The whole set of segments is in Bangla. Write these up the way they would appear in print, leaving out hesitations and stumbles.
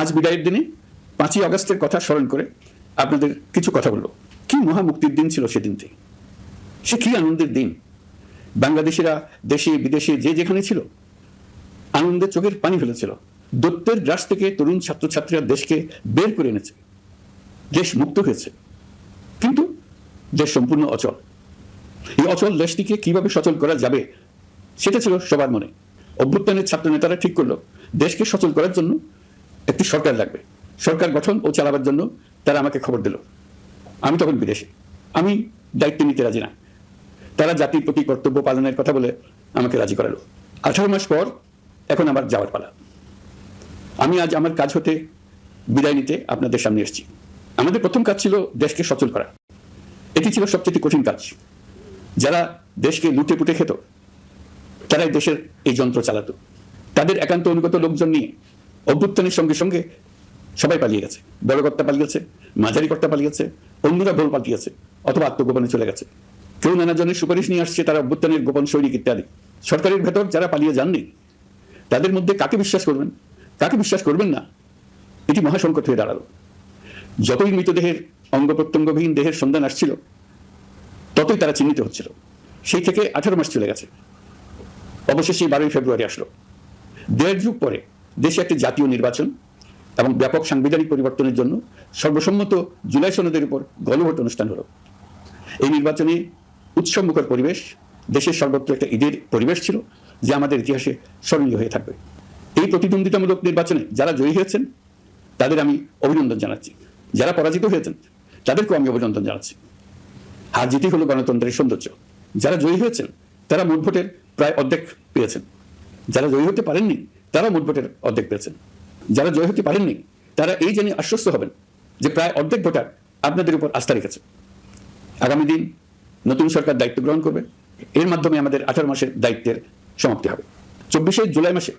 আজ বিদায়ের দিনে 5ই আগস্টের কথা স্মরণ করে আপনাদের কিছু কথা বলবো। কি মহা মুক্তির দিন ছিল সেদিনটি, সে কি আনন্দের দিন। বাংলাদেশিরা দেশে বিদেশে যে যেখানে ছিল আনন্দে চোখের পানি ফেলেছিল। দৈত্যের গ্রাস থেকে তরুণ ছাত্রছাত্রীরা দেশকে বের করে এনেছে, দেশ মুক্ত হয়েছে। কিন্তু দেশ সম্পূর্ণ অচল। এই অচল দেশটিকে কিভাবে সচল করা যাবে সেটা ছিল সবার মনে। অভ্যুত্থানের ছাত্র নেতারা ঠিক করলো দেশকে সচল করার জন্য একটি সরকার লাগবে। সরকার গঠন ও চালাবার জন্য তারা আমাকে খবর দিল। আমি তখন বিদেশে, আমি দায়িত্ব নিতে রাজি না। তারা জাতির প্রতি কর্তব্য পালনের কথা বলে আমাকে রাজি করালো। 18 মাস পর এখন আমার যাওয়ার পালা। আমি আজ আমার কাজ হতে বিদায় নিতে আপনাদের সামনে এসেছি। আমাদের প্রথম কাজ ছিল দেশকে সচল করা। এটি ছিল সবচেয়ে কঠিন কাজ। যারা দেশকে লুটে পুটে খেত তারাই দেশের এই যন্ত্র চালাতো। তাদের একান্ত অনুগত লোকজন নিয়ে অভ্যুত্থানের সঙ্গে সঙ্গে সবাই পালিয়ে গেছে। বড় কর্তা পালিয়েছে, মাঝারি কর্তা পালিয়েছে, অন্যরা ভোল পালিয়েছে অথবা আত্মগোপনে চলে গেছে। কেউ নানা জনের সুপারিশ নিয়ে আসছে, তারা অভ্যুত্থানের গোপন সৈনিক ইত্যাদি। সরকারের ভেতর যারা পালিয়ে যাননি তাদের মধ্যে কাকে বিশ্বাস করবেন, কাকে বিশ্বাস করবেন না, এটি মহাসংকট হয়ে দাঁড়ালো। যতই মৃতদেহের অঙ্গ প্রত্যঙ্গবিহীন দেহের সন্ধান আসছিল ততই তারা চিহ্নিত হচ্ছিল। সেই থেকে 18 মাস চলে গেছে। অবশেষে 12ই ফেব্রুয়ারি আসলো। 1.5 যুগ পরে দেশে একটি জাতীয় নির্বাচন এবং ব্যাপক সাংবিধানিক পরিবর্তনের জন্য সর্বসম্মত জুলাই সনদের উপর গণভোট অনুষ্ঠান হলো। এই নির্বাচনে উৎসবমুখর পরিবেশ, দেশের সর্বত্র একটা ঈদের পরিবেশ ছিল যা আমাদের ইতিহাসে স্মরণীয় হয়ে থাকবে। এই প্রতিদ্বন্দ্বিতামূলক নির্বাচনে যারা জয়ী হয়েছেন তাদের আমি অভিনন্দন জানাচ্ছি। যারা পরাজিত হয়েছেন তাদেরকেও আমি অভিনন্দন জানাচ্ছি। হার জিতই হলো গণতন্ত্রের সৌন্দর্য। যারা জয়ী হয়েছেন তারা মোট ভোটের প্রায় অর্ধেক পেয়েছেন। যারা জয়ী হতে পারেননি তারা মোট ভোটের অর্ধেক পেয়েছেন। যারা জয় হতে পারেননি তারা এই জেনে আশ্বস্ত হবেন যে প্রায় অর্ধেক ভোটার আপনাদের উপর আস্থা রেখেছে। আগামী দিন নতুন সরকার দায়িত্ব গ্রহণ করবে। এর মাধ্যমে আমাদের 18 মাসের দায়িত্বের সমাপ্তি হবে। 24শে জুলাই মাসে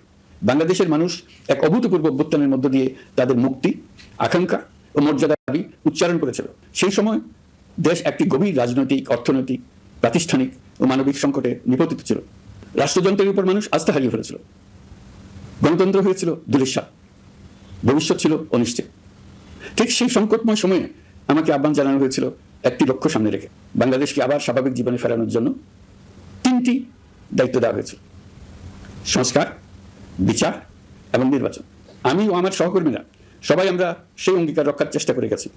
বাংলাদেশের মানুষ এক অভূতপূর্ব অভ্যুত্থানের মধ্য দিয়ে তাদের মুক্তি, আকাঙ্ক্ষা ও মর্যাদা দাবি উচ্চারণ করেছিল। সেই সময় দেশ একটি গভীর রাজনৈতিক, অর্থনৈতিক, প্রাতিষ্ঠানিক ও মানবিক সংকটে নিপতিত ছিল। রাষ্ট্রযন্ত্রের উপর মানুষ আস্থা হারিয়ে ফেলেছিল। গণতন্ত্র হয়েছিল দুলিশ্বাস, ভবিষ্যৎ ছিল অনিশ্চিত। ঠিক সেই সংকটময় সময়ে আমাকে আহ্বান জানানো হয়েছিল একটি লক্ষ্য সামনে রেখে বাংলাদেশকে আবার স্বাভাবিক জীবনে ফেরানোর জন্য 3টি দায়িত্ব দেওয়া হয়েছিল: সংস্কার, বিচার এবং নির্বাচন। আমি ও আমার সহকর্মীরা সবাই আমরা সেই অঙ্গীকার রক্ষার চেষ্টা করে গেছি।